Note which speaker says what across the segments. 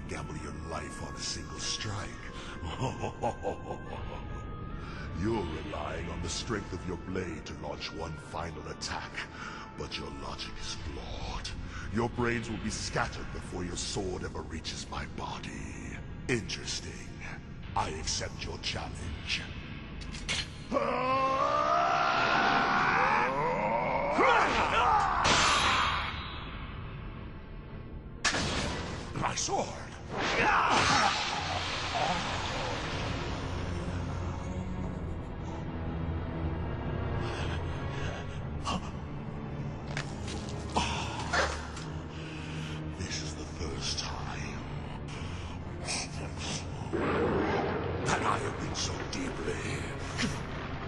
Speaker 1: gamble your life on a single strike. You're relying on the strength of your blade to launch one final attack, but your logic is flawed. Your brains will be scattered before your sword ever reaches my body. Interesting. I accept your challenge. My sword! This is the first time that I have been so deeply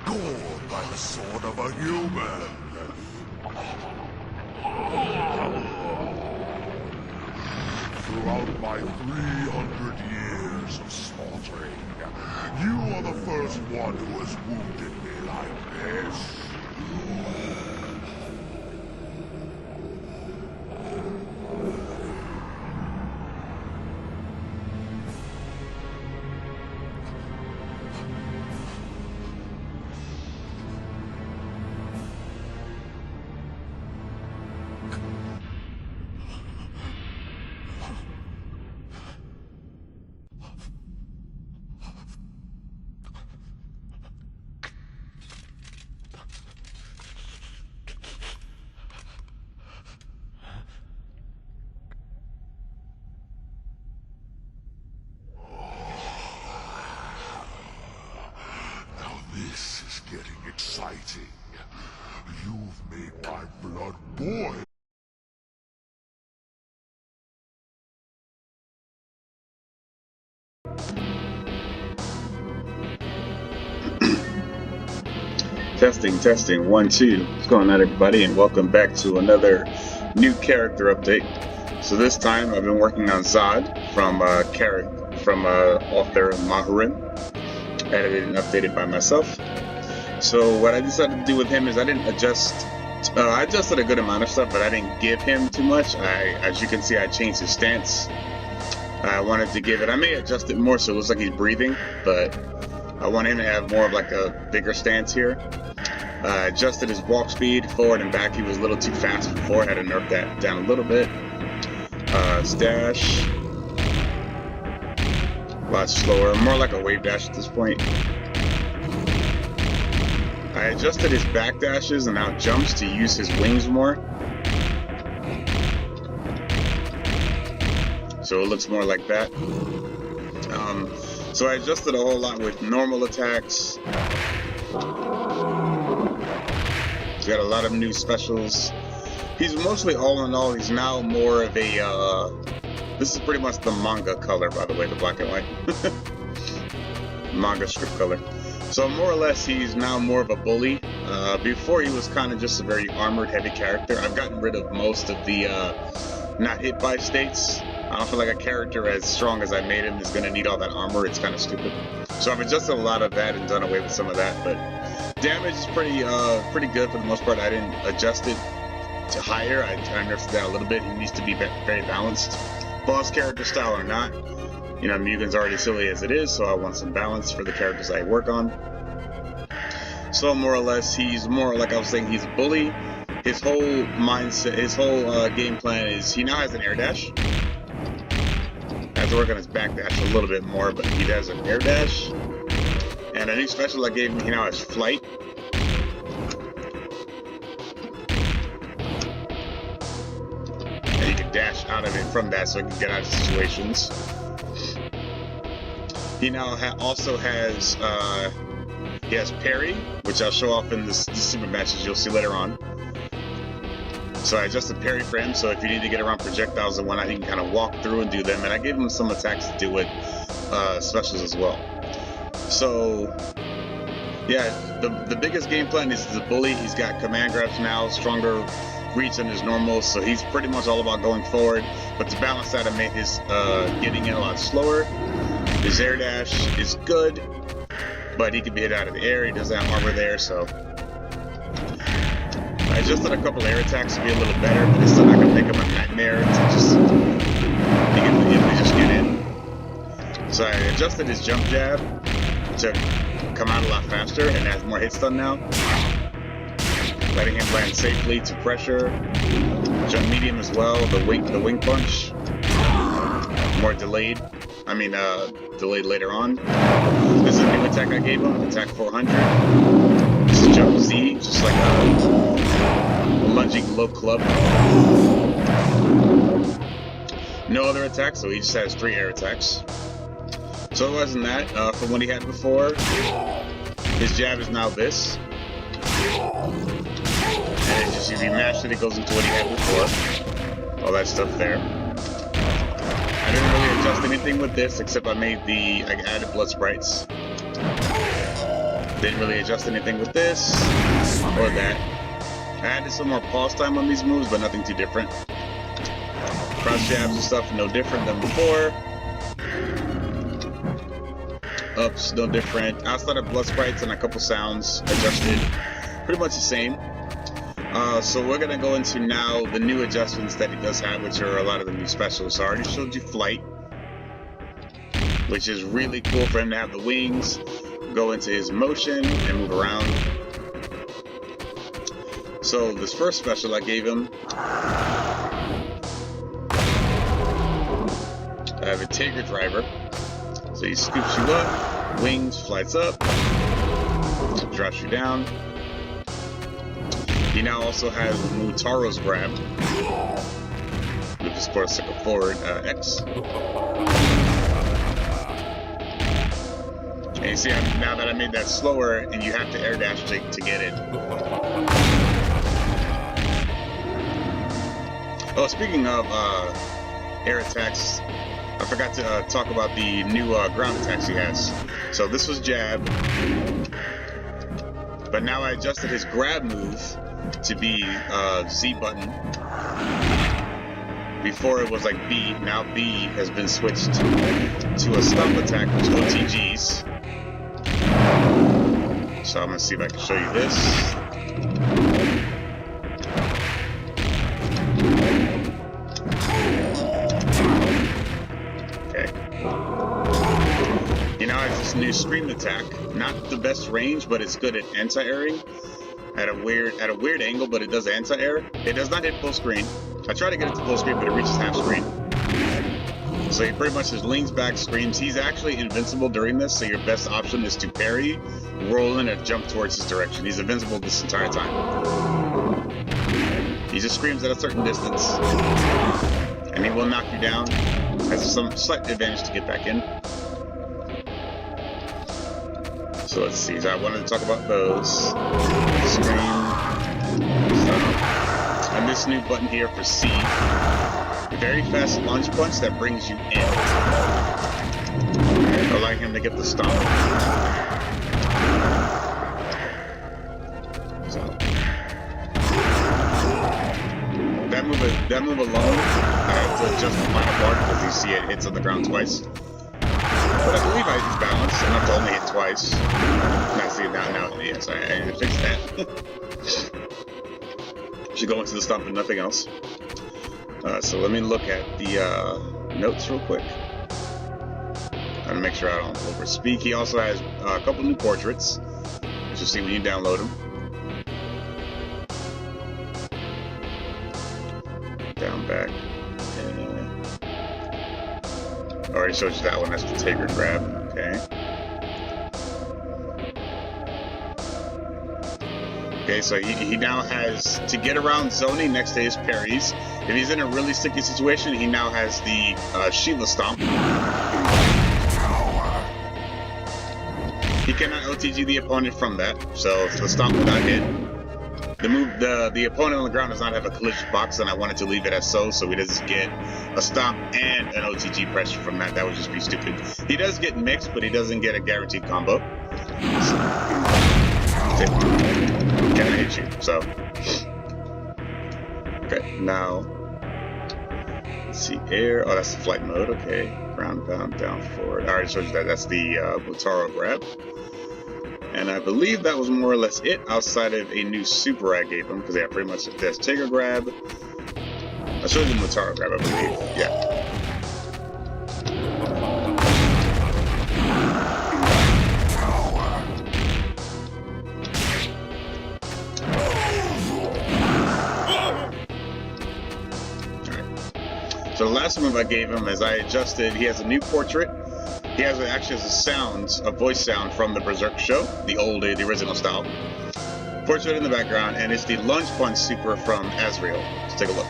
Speaker 1: gored by the sword of a human. Throughout my 300 years of slaughtering, you are the first one who has wounded me like this. This is getting exciting. You've made my blood boil.
Speaker 2: Testing, 1, 2. What's going on, everybody, and welcome back to another new character update. So this time I've been working on Zodd from author MUGEN, edited and updated by myself. So what I decided to do with him is I didn't adjust. I adjusted a good amount of stuff, but I didn't give him too much. As you can see, I changed his stance. I wanted to give it. I may adjust it more so it looks like he's breathing, but I want him to have more of like a bigger stance here. Adjusted his walk speed forward and back. He was a little too fast before. I had to nerf that down a little bit. His dash, a lot slower, more like a wave dash at this point. I adjusted his back dashes and now jumps to use his wings more. So it looks more like that. So I adjusted a whole lot with normal attacks. He's got a lot of new specials. He's mostly, all in all, he's now more of a, this is pretty much the manga color, by the way, the black and white. Manga strip color. So more or less, he's now more of a bully. Before, he was kind of just a very armored, heavy character. I've gotten rid of most of the not hit by states. I don't feel like a character as strong as I made him is going to need all that armor. It's kind of stupid. So I've adjusted a lot of that and done away with some of that. But damage is pretty good for the most part. I didn't adjust it to higher. I nerfed that a little bit. He needs to be very balanced. Boss character style or not. You know, Mugen's already silly as it is, so I want some balance for the characters I work on. So more or less, he's more, like I was saying, he's a bully. His whole mindset, his whole game plan is he now has an air dash. I have to work on his back dash a little bit more, but he has an air dash. And a new special I gave him, he now has flight. And he can dash out of it from that so he can get out of situations. He now also has, he has parry, which I'll show off in the super matches you'll see later on. So I adjusted parry for him, so if you need to get around projectiles and whatnot, he can kind of walk through and do them. And I gave him some attacks to do with specials as well. So, yeah, the biggest game plan is the bully. He's got command grabs now, stronger reach than his normal, so he's pretty much all about going forward. But to balance that, I made his getting in a lot slower. His air dash is good, but he can be hit out of the air. He doesn't have armor there, so I adjusted a couple air attacks to be a little better, but it's still not going to make him a nightmare to just He can easily just get in. So I adjusted his jump jab to come out a lot faster and has more hit stun now. Letting him land safely to pressure. Jump medium as well, the wing punch. More delayed. Delayed later on. This is a new attack I gave him, attack 400. This is jump Z, just like a lunging low club. No other attacks, so he just has 3 air attacks. So otherwise than that, from what he had before, his jab is now this. And it's just if you mash it, it goes into what he had before. All that stuff there. I didn't really adjust anything with this, except I added blood sprites. Didn't really adjust anything with this, or that. I added some more pause time on these moves, but nothing too different. Cross jabs and stuff, no different than before. Ups, no different. Outside of blood sprites and a couple sounds, adjusted. Pretty much the same. So we're going to go into now the new adjustments that he does have, which are a lot of the new specials. So I already showed you flight, which is really cool for him to have the wings, go into his motion, and move around. So this first special I gave him, I have a Tiger Driver. So he scoops you up, wings, flies up, drops you down. He now also has Mutaro's grab, which is for like a forward X. And you see now that I made that slower, and you have to air dash to get it. Oh, speaking of air attacks, I forgot to talk about the new ground attacks he has. So this was jab, but now I adjusted his grab move to be Z button. Before it was like B, now B has been switched to a stomp attack, which is OTGs. So I'm gonna see if I can show you this. This new scream attack, not the best range, but it's good at anti-airing at a weird angle, but it does anti-air. It does not hit full screen. I try to get it to full screen, but it reaches half screen. So he pretty much just leans back, screams. He's actually invincible during this, so your best option is to parry, roll in, and jump towards his direction. He's invincible this entire time. He just screams at a certain distance, and he will knock you down. Has some slight advantage to get back in. So let's see, I wanted to talk about those. Scream. And this new button here for C. Very fast lunge punch that brings you in. Allowing him to get the stomp. So. That move alone, I have to adjust the final bar because you see it hits on the ground twice. But I believe it's balanced enough to only hit twice. Now see it now. Yes, I need to fix that. Should go into the stomp and nothing else. So let me look at the notes real quick. I'm gonna make sure I don't overspeak. He also has a couple new portraits, which you'll see when you download them. Down back. I already showed you that one, that's the Tiger grab, okay. Okay, so he now has, to get around zoning next to his parries, if he's in a really sticky situation, he now has the Sheila Stomp. He cannot OTG the opponent from that, so the stomp will not hit. The opponent on the ground does not have a collision box, and I wanted to leave it as so he doesn't get a stomp and an OTG pressure from that. That would just be stupid. He does get mixed, but he doesn't get a guaranteed combo. Can I hit you? So, okay, now let's see, air. Oh, that's the flight mode. Okay, ground, pound, down, forward. I already showed you that. That's the Mutaro grab. And I believe that was more or less it, outside of a new super I gave him, because yeah, pretty much there's Tiger grab. I showed you the Mutaro grab, I believe. Yeah. So the last move I gave him, as I adjusted, he has a new portrait. He actually has a voice sound from the Berserk show, the original style. Portrait in the background, and it's the lunge punch super from Azrael. Let's take a look.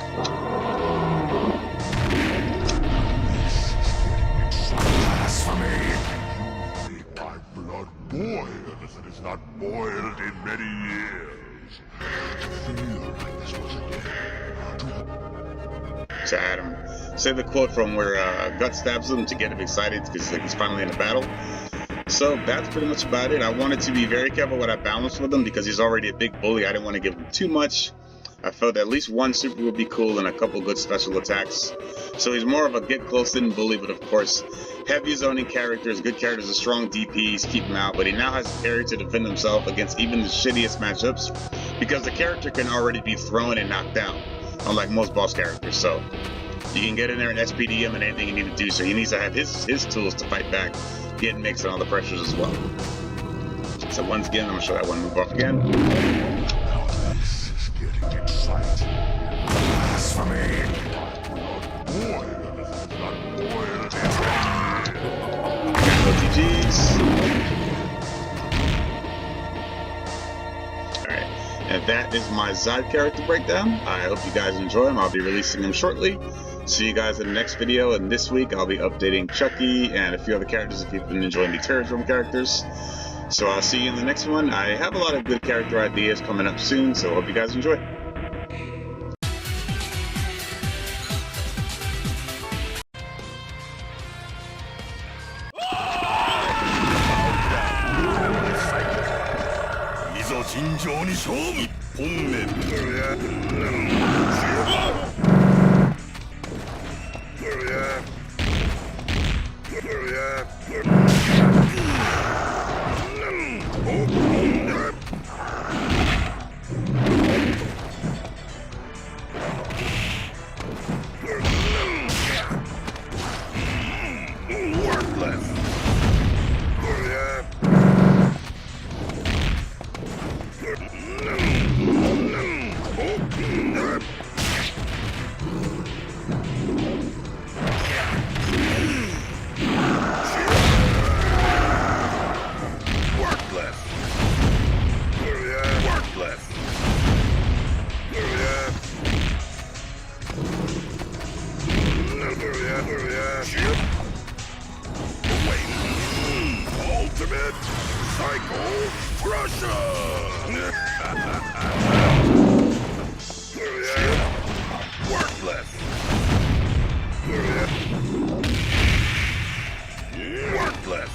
Speaker 1: My blood boils, and it's not boiled in many years. To feel like this was a day.
Speaker 2: So I had him say the quote from where Gut stabs him to get him excited because he's finally in a battle. So that's pretty much about it. I wanted to be very careful what I balanced with him because he's already a big bully. I didn't want to give him too much. I felt at least one super would be cool and a couple good special attacks. So he's more of a get close in bully, but of course, heavy zoning characters, good characters, and strong DPs keep him out. But he now has a parry to defend himself against even the shittiest matchups because the character can already be thrown and knocked down, unlike most boss characters. So you can get in there and SPD him and anything you need to do. So he needs to have his tools to fight back, get mixed and all the pressures as well. So once again, I'm going to show that one move off again.
Speaker 1: This is getting exciting. Blasphemy!
Speaker 2: OTGs. Alright, and that is my Zodd character breakdown. I hope you guys enjoy him. I'll be releasing him shortly. See you guys in the next video, and this week I'll be updating Chucky and a few other characters if you've been enjoying the Terrordrome characters. So I'll see you in the next one. I have a lot of good character ideas coming up soon, so hope you guys enjoy.
Speaker 1: Ultimate Cycle Crusher! Worthless! Worthless!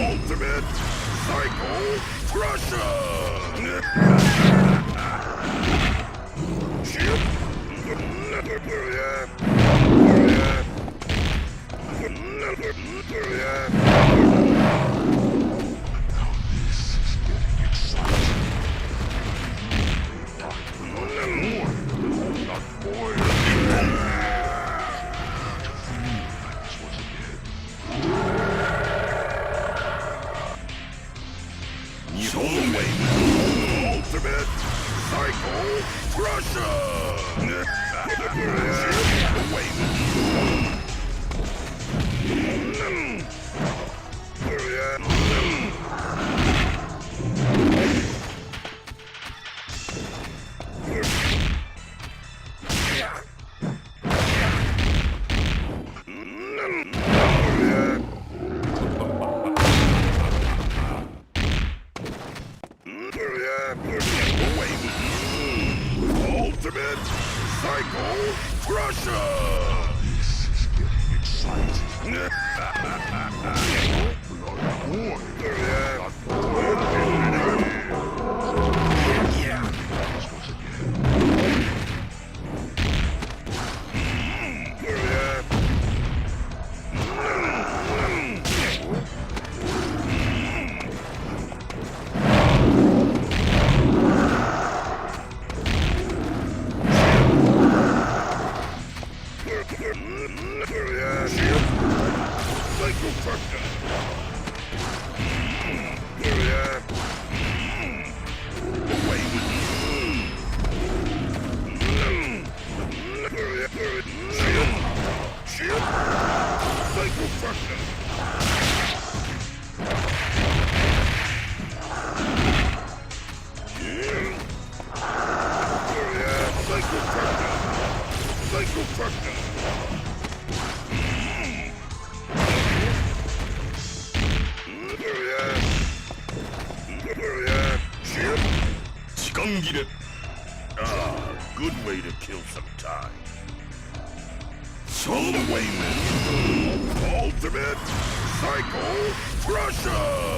Speaker 1: Ultimate Cycle Crusher! Ultimate Cycle Crusher! Ultimate Cycle Crusher! This is getting exciting. Good way to kill some time. Show the way, man. Ultimate Psycho Crusher!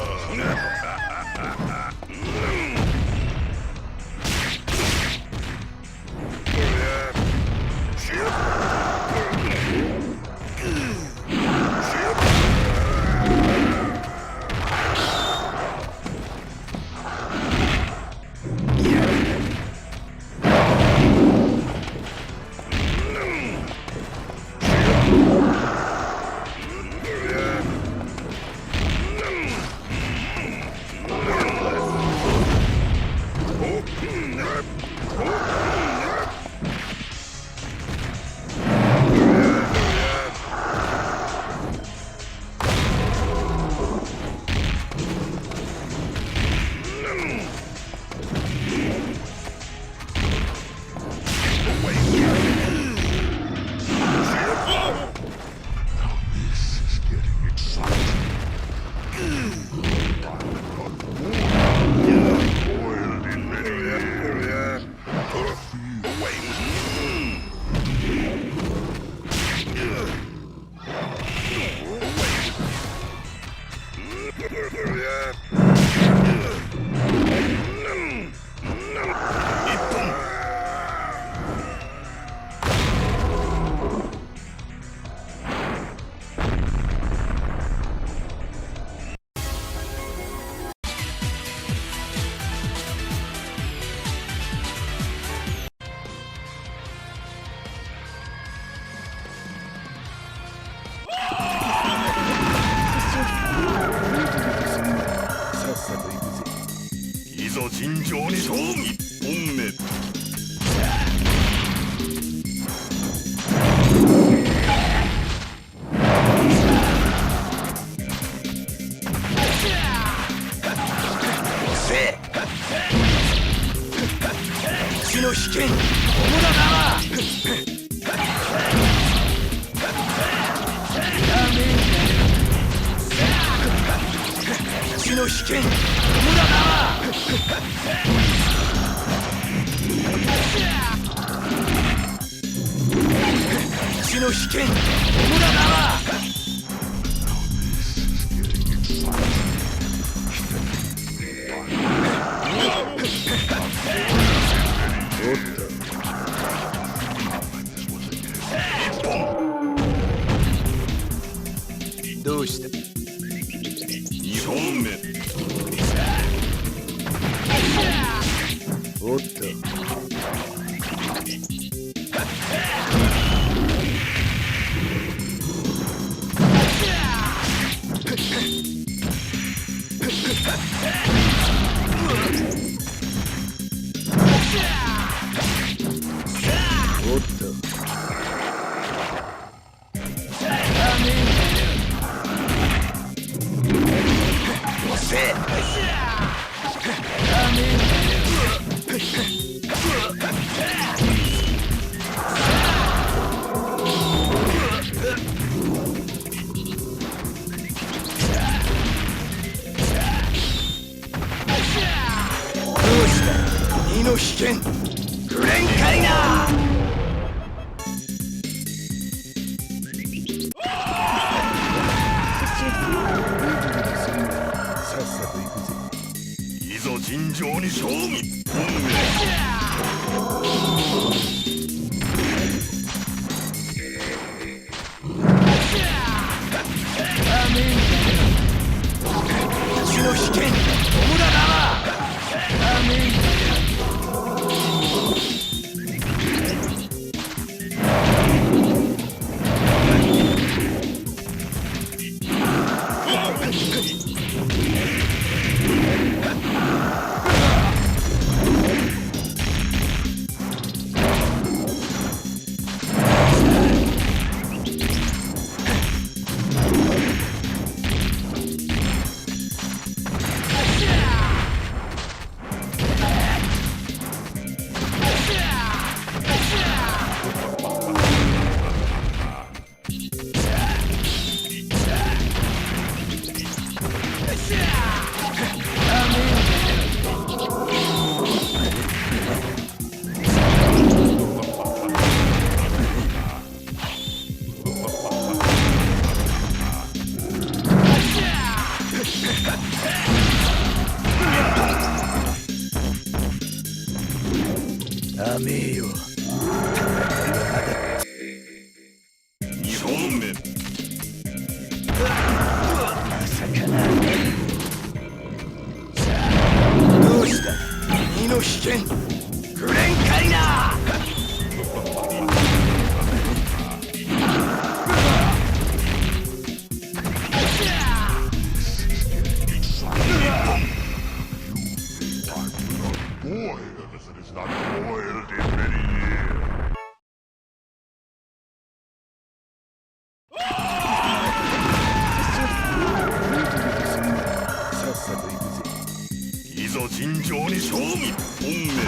Speaker 3: めえよ。
Speaker 4: 2本目。
Speaker 3: まさかな。どうした身の危険フレンカイナー。
Speaker 4: いざ尋常に勝負。1本目。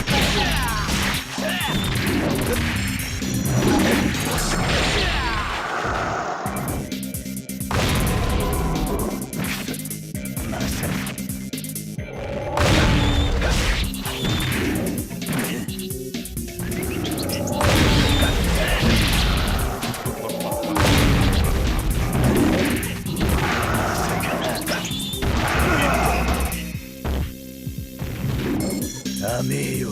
Speaker 3: ダメよ。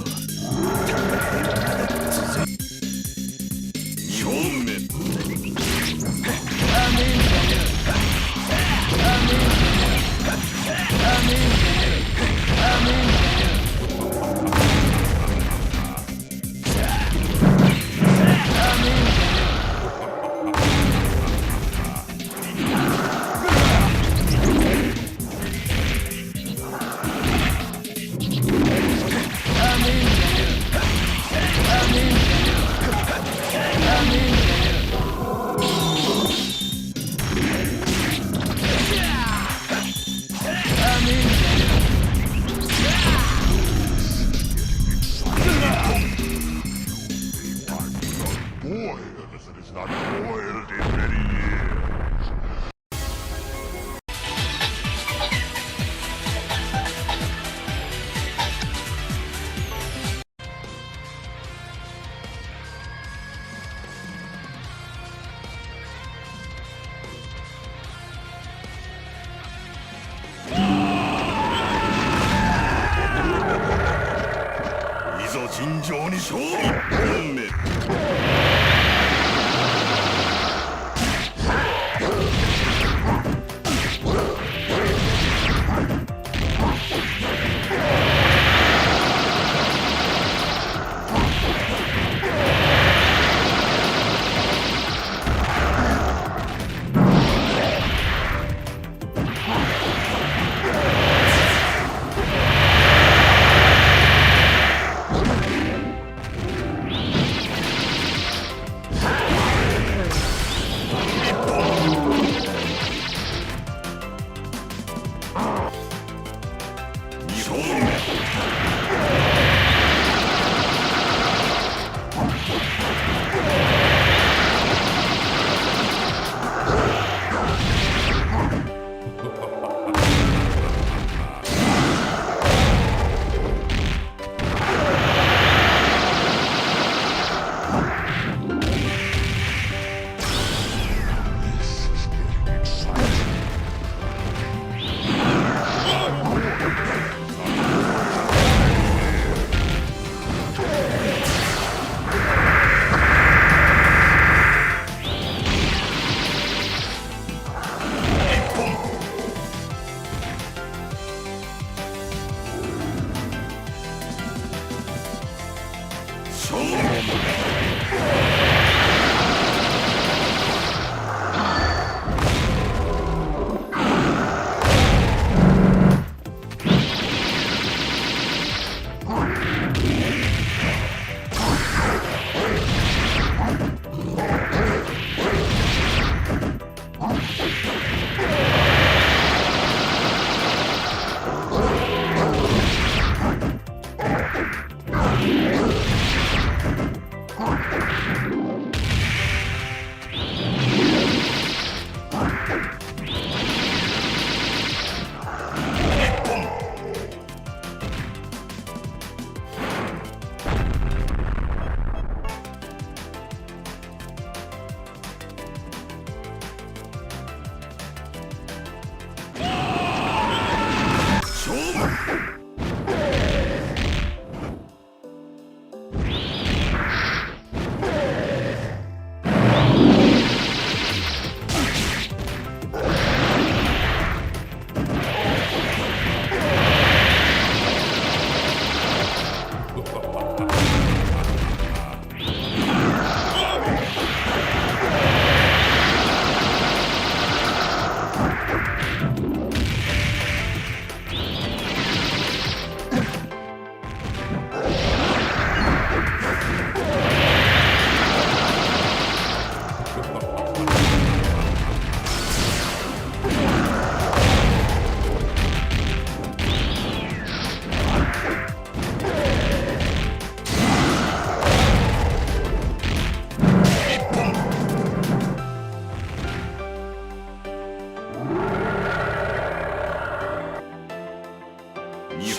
Speaker 4: 2本目。尋常に勝負。1本目。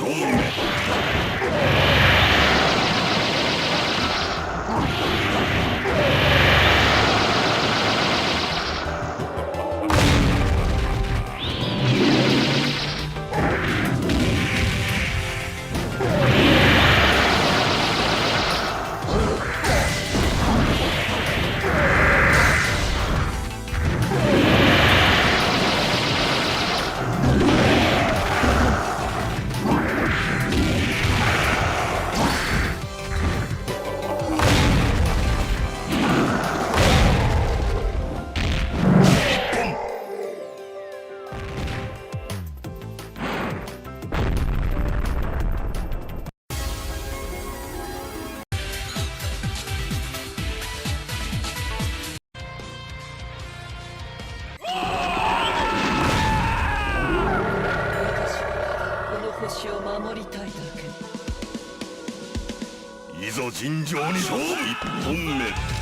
Speaker 4: 正面。いざ尋常に勝負。1本目。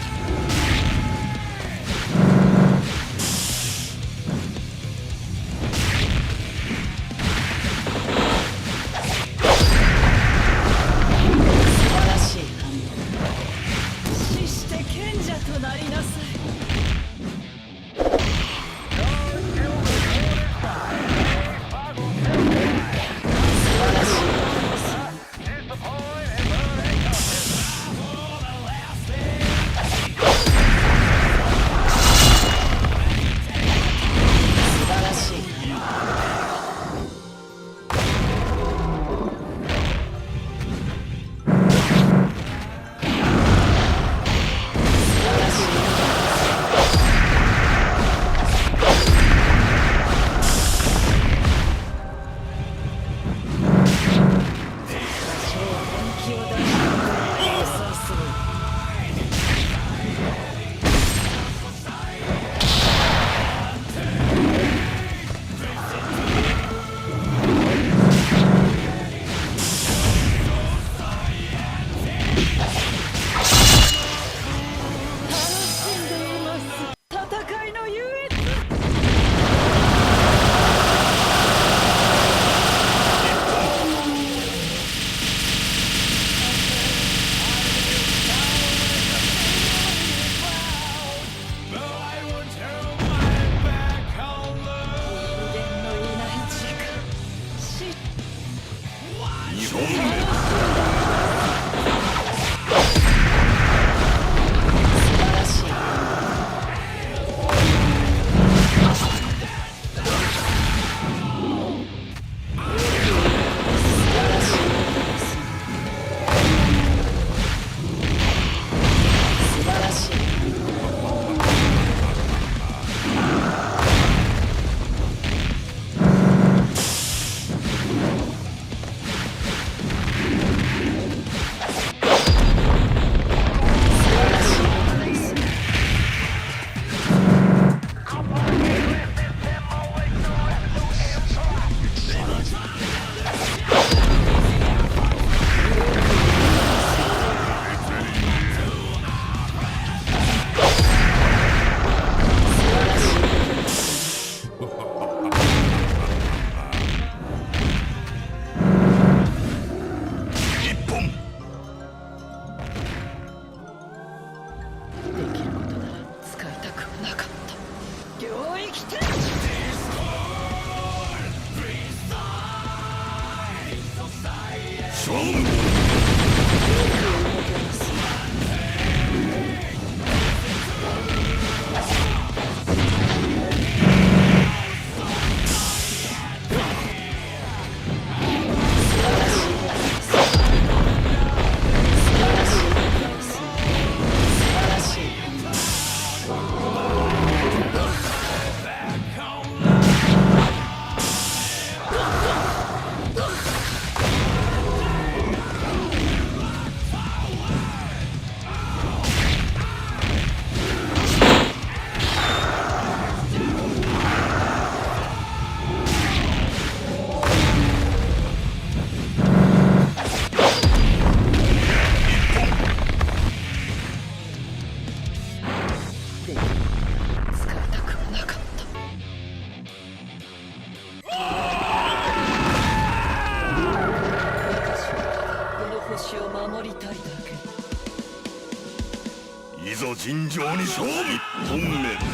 Speaker 4: の尋常に勝負一本目